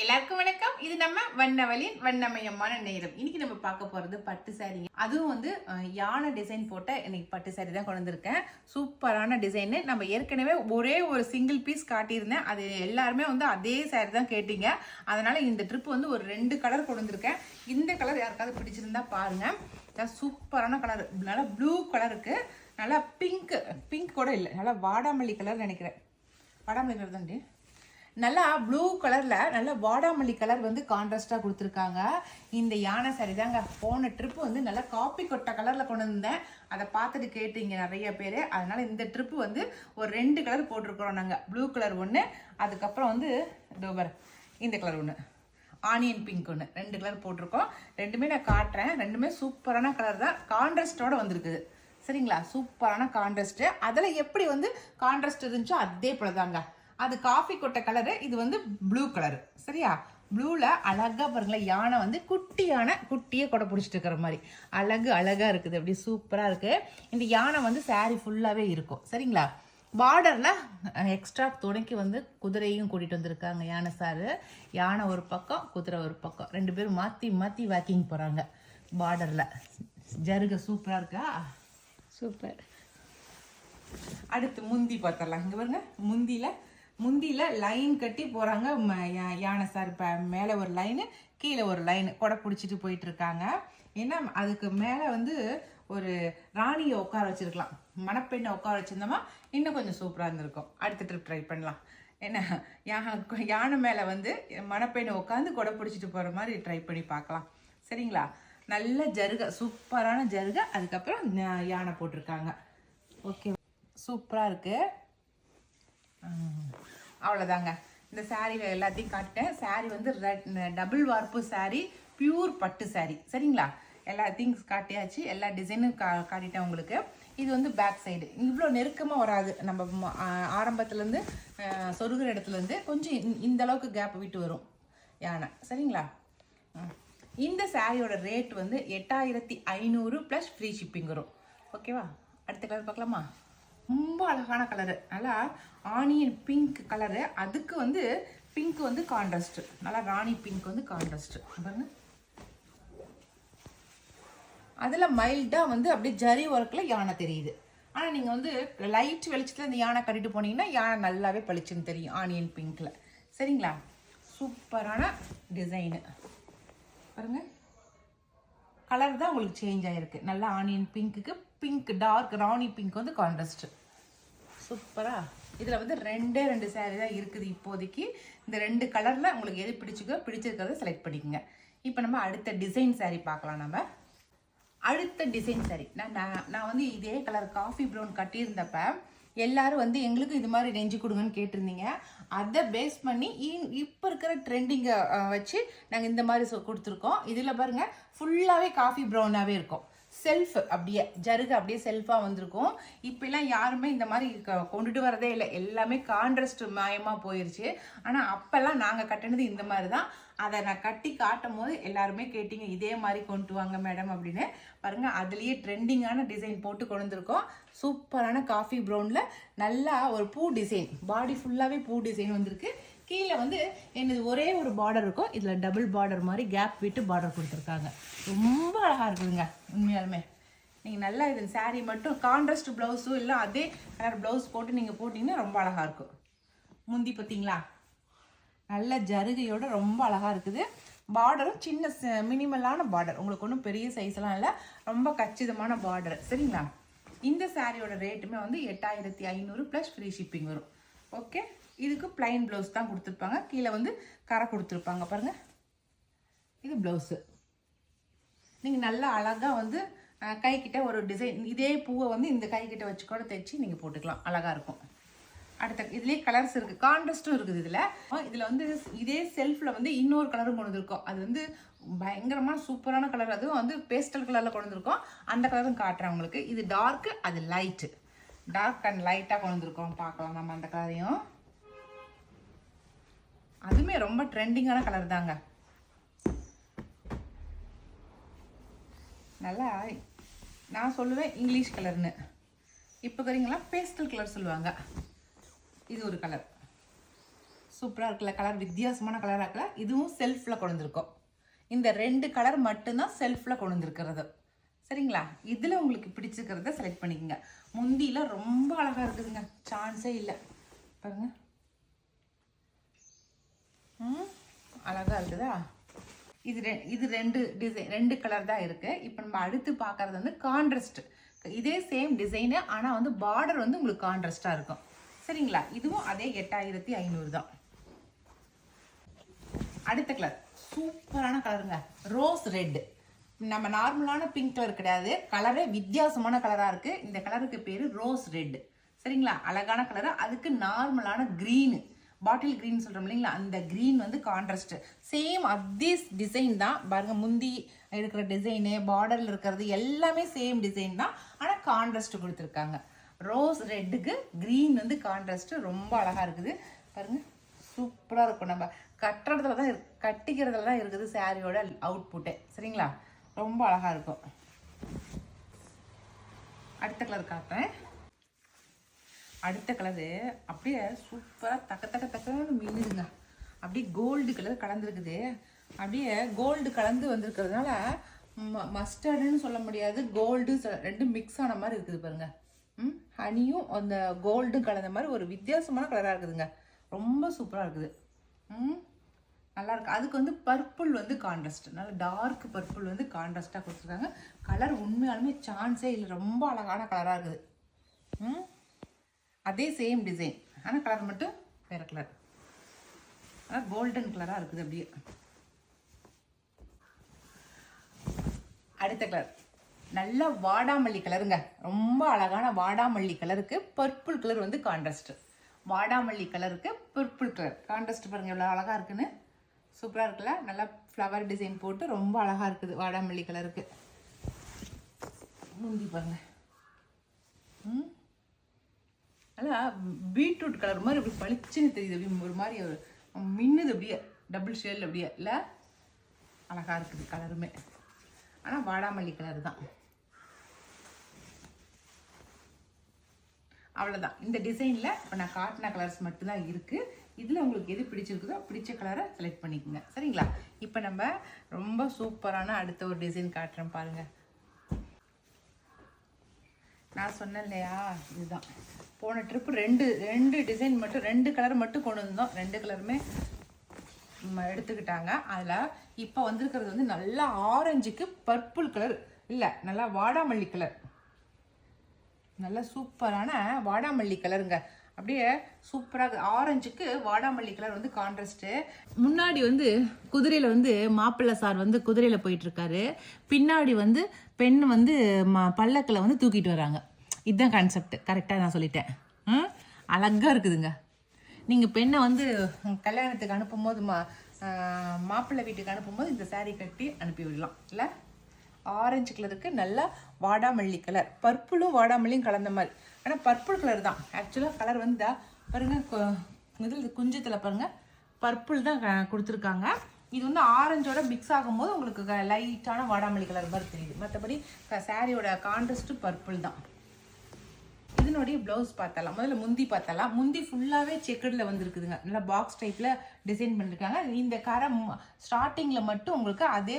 எல்லாருக்கும் வணக்கம். இது நம்ம வண்ணவலின் வண்ணமயமான நேரம். இன்னைக்கு நம்ம பார்க்க போறது பட்டு சாரீங்க. அதுவும் வந்து யானை டிசைன் போட்ட இன்னைக்கு பட்டு சாரி தான் கொண்டு வந்திருக்கேன். சூப்பரான டிசைனு. நம்ம ஏற்கனவே ஒரே ஒரு சிங்கிள் பீஸ் காட்டியிருந்தேன். அது எல்லாருமே வந்து அதே சாரி தான் கேட்டீங்க. அதனால இந்த ட்ரிப் வந்து ஒரு 2 கலர் கொண்டு வந்திருக்கேன். இந்த கலர் யாருக்காவது பிடிச்சிருந்தா பாருங்க. சூப்பரான கலர், நல்லா ப்ளூ கலருக்கு, நல்லா பிங்க் கூட இல்லை, நல்லா வாடாமல்லி கலர் நினைக்கிறேன். வாடாமல்லி கலர் தான் நல்லா ப்ளூ கலர்ல நல்ல வாடாமல்லி கலர் வந்து கான்ட்ராஸ்டா கொடுத்துருக்காங்க. இந்த யானை சாரி தாங்க. போன ட்ரிப் வந்து நல்லா காப்பி கொட்டை கலர்ல கொண்டு வந்தேன். அதை பார்த்துட்டு கேட்டீங்க நிறைய பேர். அதனால இந்த ட்ரிப் வந்து ஒரு 2 கலர் போட்டிருக்கிறோம் நாங்கள். ப்ளூ கலர் ஒன்று, அதுக்கப்புறம் வந்து இந்த கலர் ஒன்று, ஆனியன் பிங்க் ஒன்று, 2 கலர் போட்டிருக்கோம். ரெண்டுமே நான் காட்டுறேன். ரெண்டுமே சூப்பரான கலர் தான், கான்ட்ராஸ்டோட வந்திருக்குது. சரிங்களா? சூப்பரான கான்ட்ராஸ்ட். அதில் எப்படி வந்து கான்ட்ராஸ்ட் இருந்துச்சோ அதே போல தாங்க. அது காஃபி கொட்டை கலரு, இது வந்து ப்ளூ கலரு. சரியா? ப்ளூவில் அழகாக பாருங்களேன், யானை வந்து குட்டியை கொடை பிடிச்சிட்டு இருக்கிற மாதிரி அழகாக இருக்குது. அப்படி சூப்பராக இருக்குது. இந்த யானை வந்து சாரீ ஃபுல்லாகவே இருக்கும். சரிங்களா? பார்டரில் எக்ஸ்ட்ரா துணைக்கு வந்து குதிரையும் கூட்டிகிட்டு வந்திருக்காங்க. யானை சாரு, யானை ஒரு பக்கம், குதிரை ஒரு பக்கம், 2 பேரும் மாற்றி வாக்கிங் போகிறாங்க பார்டரில். ஜருக சூப்பராக இருக்கா? சூப்பர். அடுத்து முந்தி பார்த்தரலாம். இங்கே பாருங்க, முந்தியில் லைன் கட்டி போகிறாங்க யானை சார். இப்போ மேலே ஒரு லைனு, கீழே ஒரு லைனு கொடை பிடிச்சிட்டு போயிட்டு இருக்காங்க. ஏன்னா அதுக்கு மேலே வந்து ஒரு ராணியை உட்கார வச்சிருக்கலாம், மணப்பெண்ணை உட்கார வச்சிருந்தோமா இன்னும் கொஞ்சம் சூப்பராக இருந்திருக்கும். அடுத்த ட்ரிப் ட்ரை பண்ணலாம். என்ன, யானை மேலே வந்து மணப்பெண்ணை உட்காந்து கொடை பிடிச்சிட்டு போகிற மாதிரி ட்ரை பண்ணி பார்க்கலாம். சரிங்களா? நல்ல ஜருகை, சூப்பரான ஜருகை. அதுக்கப்புறம் யானை போட்டிருக்காங்க. ஓகே, சூப்பராக இருக்குது. அவ்வளோதாங்க. இந்த சாரீ எல்லாத்தையும் காட்டிட்டேன். சாரீ வந்து டபுள் வார்ப்பு சாரீ, பியூர் பட்டு சாரீ. சரிங்களா? எல்லாத்தையும் காட்டியாச்சு. எல்லா டிசைனும் காட்டிட்டேன் உங்களுக்கு. இது வந்து பேக் சைடு இவ்வளோ நெருக்கமாக வராது. நம்ம ஆரம்பத்துலேருந்து சொருகிற இடத்துலேருந்து கொஞ்சம் இந்த அளவுக்கு கேப் விட்டு வரும் யானை. சரிங்களா? இந்த சாரியோட ரேட் வந்து 8500 ப்ளஸ் ஃப்ரீ ஷிப்பிங் வரும். ஓகேவா? அடுத்த கலர் பார்க்கலாமா? ரொம்ப அழகான கலரு, நல்லா ஆனியன் பிங்க் கலரு. அதுக்கு வந்து பிங்க் வந்து கான்ட்ராஸ்ட், நல்லா ராணி பிங்க் வந்து கான்ட்ராஸ்ட் பாருங்க. அதில் மைல்டாக வந்து அப்படியே ஜரி ஒர்க்கில் யானை தெரியுது. ஆனால் நீங்கள் வந்து லைட் வெளிச்சத்தில் இந்த யானை கட்டிட்டு போனீங்கன்னா யானை நல்லாவே பளிச்சுன்னு தெரியும் ஆனியன் பிங்க்கில். சரிங்களா? சூப்பரான டிசைனு பாருங்க. கலர் தான் உங்களுக்கு சேஞ்ச் ஆகிருக்கு. நல்லா ஆனியன் பிங்க்குக்கு பிங்க், டார்க் ராணி பிங்க் வந்து கான்ட்ராஸ்ட். சூப்பரா. இதில் வந்து 2 சாரீ தான் இருக்குது இப்போதைக்கு. இந்த 2 கலரில் உங்களுக்கு எது பிடிச்சிருக்கிறத செலக்ட் பண்ணிக்கோங்க. இப்போ நம்ம அடுத்த டிசைன் சாரீ பார்க்கலாம். நம்ம அடுத்த டிசைன் சாரீ நான் வந்து இதே கலர் காஃபி ப்ரௌன் கட்டியிருந்தப்ப எல்லாரும் வந்து எங்களுக்கு இது மாதிரி நெஞ்சு கொடுங்கன்னு கேட்டிருந்தீங்க. அதை பேஸ் பண்ணி இப்போ இருக்கிற ட்ரெண்டிங்கை வச்சு நாங்கள் இந்த மாதிரி கொடுத்துருக்கோம். இதில் பாருங்கள், ஃபுல்லாகவே காஃபி ப்ரௌனாகவே இருக்கும். செல்ஃப் அப்படியே ஜருகு அப்படியே செல்ஃபாக வந்திருக்கும். இப்போலாம் யாருமே இந்த மாதிரி கொண்டுட்டு வரதே இல்லை. எல்லாமே கான்ட்ராஸ்ட் மயமாக போயிடுச்சு. ஆனால் அப்போல்லாம் நாங்கள் கட்டினது இந்த மாதிரி தான். அதை நான் கட்டி காட்டும் போது எல்லாருமே கேட்டிங்க, இதே மாதிரி கொண்டு வாங்க மேடம் அப்படின்னு. பாருங்கள், அதுலேயே ட்ரெண்டிங்கான டிசைன் போட்டு கொண்டு வந்திருக்கோம். சூப்பரான காஃபி ப்ரௌனில் நல்லா ஒரு பூ டிசைன், பாடி ஃபுல்லாகவே பூ டிசைன் வந்திருக்கு. கீழே வந்து என்னது ஒரே ஒரு பார்டர் இருக்கும். இதில் டபுள் பார்டர் மாதிரி கேப் விட்டு பார்டர் கொடுத்துருக்காங்க. ரொம்ப அழகாக இருக்குதுங்க உண்மையாலுமே. நீங்கள் நல்லா இது சாரீ மட்டும் கான்ட்ராஸ்ட் ப்ளவுஸும் இல்லை அதே கலர் ப்ளவுஸ் போட்டு நீங்கள் போட்டிங்கன்னா ரொம்ப அழகாக இருக்கும். முந்தி பார்த்தீங்களா? நல்ல ஜருகையோட ரொம்ப அழகாக இருக்குது. பார்டரும் சின்ன மினிமலான பார்டர், உங்களுக்கு ஒன்றும் பெரிய சைஸ்லாம் இல்லை, ரொம்ப கச்சிதமான பார்டர். சரிங்களா? இந்த சாரியோட ரேட்டுமே வந்து 8500 ப்ளஸ் ஃப்ரீ ஷிப்பிங் வரும். ஓகே, இதுக்கு பிளைன் ப்ளவுஸ் தான் கொடுத்துருப்பாங்க. கீழே வந்து கரை கொடுத்துருப்பாங்க பாருங்கள். இது ப்ளவுஸு. நீங்கள் நல்லா அழகாக வந்து கைக்கிட்ட ஒரு டிசைன், இதே பூவை வந்து இந்த கைக்கிட்ட வச்சு கூட தைச்சி நீங்கள் போட்டுக்கலாம், அழகாக இருக்கும். அடுத்த இதுலேயே கலர்ஸ் இருக்குது, கான்ட்ராஸ்ட்டும் இருக்குது. இதில் வந்து இதே செல்ஃபில் வந்து இன்னொரு கலரும் கொண்டு வந்திருக்கோம். அது வந்து பயங்கரமான சூப்பரான கலர். அதுவும் வந்து பேஸ்டல் கலரில் கொண்டு வந்திருக்கோம். அந்த கலரும் காட்டுறேன் உங்களுக்கு. இது டார்க்கு, அது லைட்டு. டார்க் அண்ட் லைட்டாக கொண்டு வந்திருக்கோம். பார்க்கலாம் நம்ம அந்த கலரையும். அதுவுமே ரொம்ப ட்ரெண்டிங்கான கலர் தாங்க. நல்லா நான் சொல்லுவேன் இங்கிலீஷ் கலர்னு. இப்போ வரீங்களா பேஸ்டல் கலர் சொல்லுவாங்க. இது ஒரு கலர் சூப்பராக இருக்குல்ல, கலர் வித்தியாசமான கலராக இருக்குல்ல. இதுவும் செல்ஃபில் கொண்டு வந்திருக்கோம். இந்த 2 கலர் மட்டும்தான் செல்ஃபில் கொண்டு வந்திருக்கிறது. சரிங்களா? இதில் உங்களுக்கு பிடிச்சிருக்கிறத செலக்ட் பண்ணிக்கோங்க. முந்தியில் ரொம்ப அழகாக இருக்குதுங்க, சான்ஸே இல்லை. பாருங்க, அழகாக இருக்குதா? இது 2 டிசைன், 2 கலர் தான் இருக்குது. இப்போ நம்ம அடுத்து பார்க்குறது வந்து கான்ட்ராஸ்ட். இதே சேம் டிசைனு, ஆனால் வந்து பார்டர் வந்து உங்களுக்கு கான்ட்ராஸ்டாக இருக்கும். சரிங்களா? இதுவும் அதே 8500 தான். அடுத்த கலர் சூப்பரான கலருங்க, ரோஸ் ரெட். நம்ம நார்மலான பிங்க் கலர் கிடையாது, கலரே வித்தியாசமான கலராக இருக்குது. இந்த கலருக்கு பேர் ரோஸ் ரெட். சரிங்களா? அழகான கலரு. அதுக்கு நார்மலான க்ரீனு, பாட்டில் க்ரீன் சொல்கிறோம் இல்லைங்களா, அந்த க்ரீன் வந்து கான்ட்ராஸ்ட். சேம் அதே டிசைன் தான் பாருங்கள். முந்தி இருக்கிற டிசைனு, பார்டரில் இருக்கிறது எல்லாமே சேம் டிசைன் தான், ஆனால் கான்ட்ராஸ்ட் கொடுத்துருக்காங்க. ரோஸ் ரெட்டுக்கு க்ரீன் வந்து கான்ட்ராஸ்ட்டு, ரொம்ப அழகாக இருக்குது பாருங்கள். சூப்பராக இருக்கும். நம்ம கட்டுறதுல தான் கட்டிக்கிறதுல தான் இருக்குது சாரியோட அவுட்புட்டே. சரிங்களா? ரொம்ப அழகாக இருக்கும். அடுத்த கலர் காட்டுறேன். அடுத்த கலரு அப்படியே சூப்பராக தக்கன்னு மின்னுதுங்க. அப்படியே கோல்டு கலர் கலந்துருக்குது. அப்படியே கோல்டு கலந்து வந்திருக்கிறதுனால மஸ்டர்டுன்னு சொல்ல முடியாது, கோல்டு ரெண்டும் மிக்ஸ் ஆன மாதிரி இருக்குது பாருங்க. ஹனியும் அந்த கோல்டும் கலந்த மாதிரி ஒரு வித்தியாசமான கலராக இருக்குதுங்க. ரொம்ப சூப்பராக இருக்குது. நல்லா இருக்கு. அதுக்கு வந்து பர்பிள் வந்து கான்ட்ராஸ்ட், நல்ல டார்க் பர்பிள் வந்து கான்ட்ராஸ்டாக கொடுத்துருக்காங்க. கலர் உண்மையாலுமே சான்ஸே இல்லை, ரொம்ப அழகான கலராக இருக்குது. அதே சேம் டிசைன், ஆனால் கலர் மட்டும் வேறு கலர். ஆனால் கோல்டன் கலராக இருக்குது அப்படியே. அடுத்த கலர் நல்ல வாடாமல்லி கலருங்க, ரொம்ப அழகான வாடாமல்லி கலருக்கு பர்பிள் கலர் வந்து கான்ட்ராஸ்ட். வாடாமல்லி கலருக்கு பர்பிள் கலர் கான்ட்ராஸ்ட் பாருங்க, எவ்வளோ அழகாக இருக்குன்னு. சூப்பராக இருக்குல்ல? நல்லா ஃப்ளவர் டிசைன் போட்டு ரொம்ப அழகாக இருக்குது வாடாமல்லி கலருக்கு. முந்தி பாருங்க, நல்லா பீட்ரூட் கலர் மாதிரி அப்படி பளிச்சுன்னு தெரியுது. அப்படி ஒரு மாதிரி ஒரு மின்னுது, அப்படியே டபுள் ஷேடில் அப்படியே இல்லை, அழகாக இருக்குது கலருமே. ஆனால் வாடாமல்லி கலர் தான். அவ்வளோதான். இந்த டிசைனில் இப்போ நான் காட்டின கலர்ஸ் மட்டும்தான் இருக்குது. இதில் உங்களுக்கு எது பிடிச்சிருக்குதோ பிடிச்ச கலரை செலக்ட் பண்ணிக்கோங்க. சரிங்களா? இப்போ நம்ம ரொம்ப சூப்பரான அடுத்த ஒரு டிசைன் காட்டுறேன் பாருங்கள். நான் சொன்னேன் இல்லையா, இதுதான் போன ட்ரிப்பு ரெண்டு டிசைன் மட்டும், 2 கலர் மட்டும் கொண்டு வந்தோம். 2 கலருமே எடுத்துக்கிட்டாங்க. அதில் இப்போ வந்திருக்கிறது வந்து நல்லா ஆரஞ்சுக்கு பர்பிள் கலர் இல்லை, நல்லா வாடாமல்லி கலர், நல்ல சூப்பரான வாடாமல்லி கலருங்க. அப்படியே சூப்பராக ஆரஞ்சுக்கு வாடாமல்லி கலர் வந்து கான்ட்ராஸ்ட்டு. முன்னாடி வந்து குதிரையில் வந்து மாப்பிள்ளை சார் வந்து குதிரையில் போயிட்டுருக்காரு, பின்னாடி வந்து பெண் வந்து பல்லக்கில் வந்து தூக்கிட்டு வராங்க. இதுதான் கான்செப்ட். கரெக்டாக நான் சொல்லிட்டேன். அழகாக இருக்குதுங்க. நீங்கள் பெண்ணை வந்து கல்யாணத்துக்கு அனுப்பும்போது மாப்பிள்ளை வீட்டுக்கு அனுப்பும்போது இந்த சாரீ கட்டி அனுப்பி விடலாம் இல்லை? ஆரஞ்சு கலருக்கு நல்லா வாடாமல்லி கலர், பர்பிளும் வாடாமல்லியும் கலந்த மாதிரி. ஆனால் பர்பிள் கலர் தான் ஆக்சுவலாக கலர் வந்து பாருங்கள், இதில் குஞ்சத்தில் பாருங்கள் பர்பிள் தான் கொடுத்துருக்காங்க. இது வந்து ஆரஞ்சோட மிக்ஸ் ஆகும்போது உங்களுக்கு லைட்டான வாடாமல்லி கலர் மாதிரி தெரியுது. மற்றபடி சாரியோட கான்ட்ராஸ்ட்டு பர்பிள் தான். இதனுடைய ப்ளவுஸ் பார்த்தலாம். முதல்ல முந்தி பார்த்தலாம். முந்தி ஃபுல்லாகவே செக்கடில் வந்துருக்குதுங்க, நல்லா பாக்ஸ் டைப்பில் டிசைன் பண்ணியிருக்காங்க. இந்த கரம் ஸ்டார்டிங்கில் மட்டும் உங்களுக்கு அதே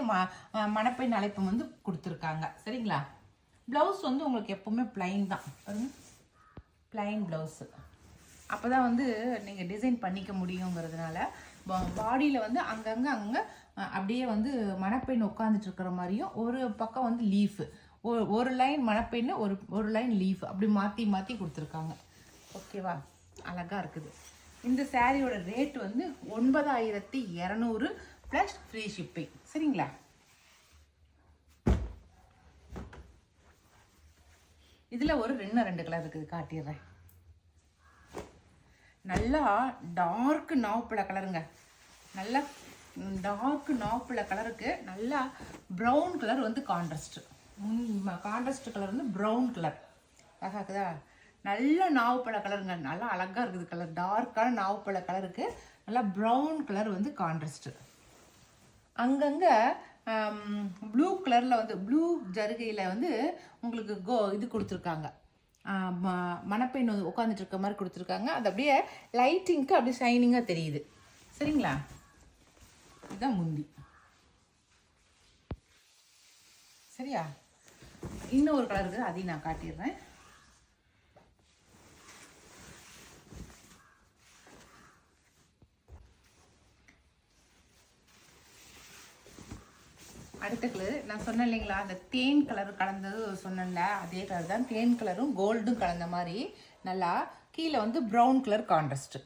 மணப்பெண் அழைப்பு வந்து கொடுத்துருக்காங்க. சரிங்களா? ப்ளவுஸ் வந்து உங்களுக்கு எப்போவுமே ப்ளைன் தான் பாருங்க, ப்ளைன் ப்ளவுஸு. அப்போ தான் வந்து நீங்கள் டிசைன் பண்ணிக்க முடியுங்கிறதுனால பாடியில் வந்து அங்கங்கே அப்படியே வந்து மணப்பெண் உட்காந்துட்டு இருக்கிற மாதிரியும், ஒரு பக்கம் வந்து லீஃபு, ஒரு லைன் மணப்பெண்ணு, ஒரு லைன் லீஃப், அப்படி மாற்றி கொடுத்துருக்காங்க. ஓகேவா? அழகாக இருக்குது. இந்த சாரியோட ரேட் வந்து 9200 ப்ளஸ் ஃப்ரீ ஷிப்பிங். சரிங்களா? இதில் ஒரு 2 கலர் இருக்குது, காட்டிடுறேன். நல்லா டார்க் நாவப்பழ கலருங்க, நல்லா டார்க் நாவப்பழ கலருக்கு நல்லா ப்ரௌன் கலர் வந்து கான்ட்ராஸ்ட். கான்ட்ராஸ்ட் கலர் வந்து ப்ரௌன் கலர் அழகாக்குதா? நல்ல நாவப்பழ கலருங்க, நல்லா அழகாக இருக்குது கலர். டார்க்கான நாவப்பழ கலருக்கு நல்லா ப்ரௌன் கலர் வந்து கான்ட்ராஸ்ட். அங்கங்கே ப்ளூ கலரில் வந்து ப்ளூ ஜருகையில் வந்து உங்களுக்கு இது கொடுத்துருக்காங்க, மணப்பெண் வந்து உட்காந்துட்டு இருக்க மாதிரி கொடுத்துருக்காங்க. அது அப்படியே லைட்டிங்க்கு அப்படியே ஷைனிங்காக தெரியுது. சரிங்களா? இதுதான் முந்தி. சரியா? இன்னும் ஒரு கலர் இருக்குது, அதையும் நான் காட்டிடுறேன். அடுத்த கலர் நான் சொன்னேன் இல்லைங்களா, அந்த தேன் கலர் கலந்தது சொன்னேன்ல, அதே கலர் தான். தேன் கலரும் கோல்டும் கலந்த மாதிரி நல்லா கீழே வந்து ப்ரௌன் கலர் கான்ட்ராஸ்ட்.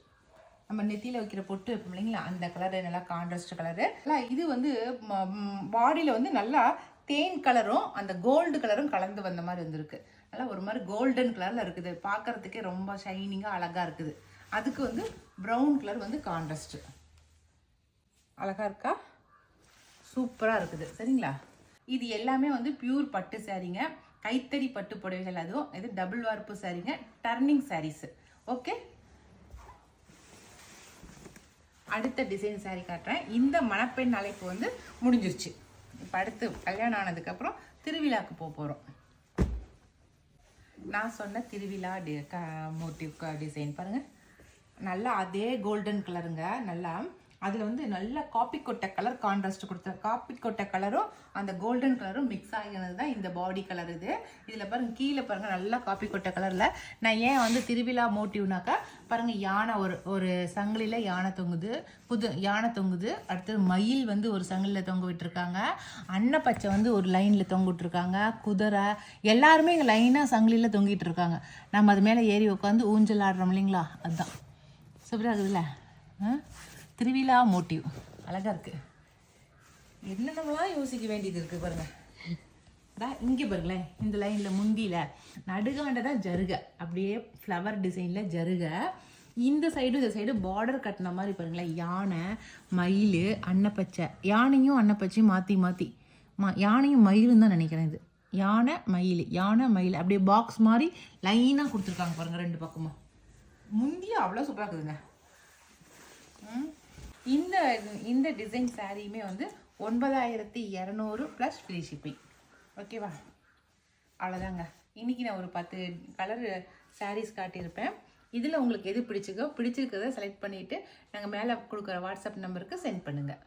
நம்ம நெத்தியில் வைக்கிற பொட்டு வைப்போம் இல்லைங்களா, அந்த கலரு நல்லா கான்ட்ராஸ்ட் கலரு. இது வந்து பாடியில் வந்து நல்லா தேன் கலரும் அந்த கோல்டு கலரும் கலந்து வந்த மாதிரி வந்திருக்கு. நல்லா ஒரு மாதிரி கோல்டன் கலரில் இருக்குது, பார்க்கறதுக்கே ரொம்ப ஷைனிங்காக அழகாக இருக்குது. அதுக்கு வந்து ப்ரௌன் கலர் வந்து கான்ட்ராஸ்ட். அழகாக இருக்கா? சூப்பராக இருக்குது. சரிங்களா? இது எல்லாமே வந்து பியூர் பட்டு சாரீங்க, கைத்தறி பட்டு புடவைகள். அதுவும் இது டபுள் வார்ப்பு சாரீங்க, டர்னிங் சாரீஸ். ஓகே, அடுத்த டிசைன் சாரீ காட்டுறேன். இந்த மணப்பெண் அழைப்பு வந்து முடிஞ்சிருச்சு. இப்போ அடுத்து கல்யாணம் ஆனதுக்கப்புறம் திருவிழாவுக்கு போக போகிறோம். நான் சொன்ன திருவிழா மோட்டிவ் டிசைன் பாருங்கள், நல்லா அதே கோல்டன் கலருங்க. நல்லா அதில் வந்து நல்ல காப்பி கொட்டை கலர் கான்ட்ராஸ்ட் கொடுத்த காப்பி கொட்டை கலரும் அந்த கோல்டன் கலரும் மிக்ஸ் ஆகினது தான் இந்த பாடி கலர். இதில் பாருங்கள், கீழே பாருங்கள், நல்லா காப்பி கொட்டை கலரில். நான் ஏன் வந்து திருவிழா மோட்டிவ்னாக்கா பாருங்கள், யானை ஒரு சங்கிலியில் யானை தொங்குது, யானை தொங்குது. அடுத்தது மயில் வந்து ஒரு சங்கிலியில் தொங்க விட்டுருக்காங்க, அன்னப்பச்சை வந்து ஒரு லைனில் தொங்க விட்டுருக்காங்க, குதிரை எல்லாருமே இங்கே லைனாக சங்கிலியில் தொங்கிட்டு இருக்காங்க. நம்ம அது மேலே ஏறி உட்காந்து ஊஞ்சல் ஆடுறோம் இல்லைங்களா, அதுதான் சூப்பராக இருக்குதுல்ல. திருவிழா மோட்டிவ் அழகாக இருக்குது. என்னென்னலாம் யோசிக்க வேண்டியது இருக்குது பாருங்கள். இங்கே பாருங்களேன், இந்த லைனில் முந்தியில் நடுகாண்டதான் ஜருகை, அப்படியே ஃப்ளவர் டிசைனில் ஜருகை. இந்த சைடு பார்டர் கட்டின மாதிரி பாருங்களேன், யானை மயில் அன்னப்பச்சை. யானையும் அன்னப்பச்சையும் மாற்றி யானையும் மயிலும் தான் நினைக்கிறேன். இது யானை மயில் அப்படியே பாக்ஸ் மாதிரி லைனாக கொடுத்துருக்காங்க பாருங்கள் ரெண்டு பக்கமும். முந்தியும் அவ்வளோ சூப்பராக இருக்குதுங்க. இந்த டிசைன் சாரியுமே வந்து 9200 ப்ளஸ் ஃப்ரீ ஷிப்பிங். ஓகேவா? அவ்வளோதாங்க. இன்றைக்கி நான் ஒரு 10 கலர் சாரீஸ் காட்டியிருப்பேன். இதில் உங்களுக்கு எது பிடிச்சிருக்கிறத செலக்ட் பண்ணிவிட்டு நாங்கள் மேலே கொடுக்குற வாட்ஸ்அப் நம்பருக்கு சென்ட் பண்ணுங்கள்.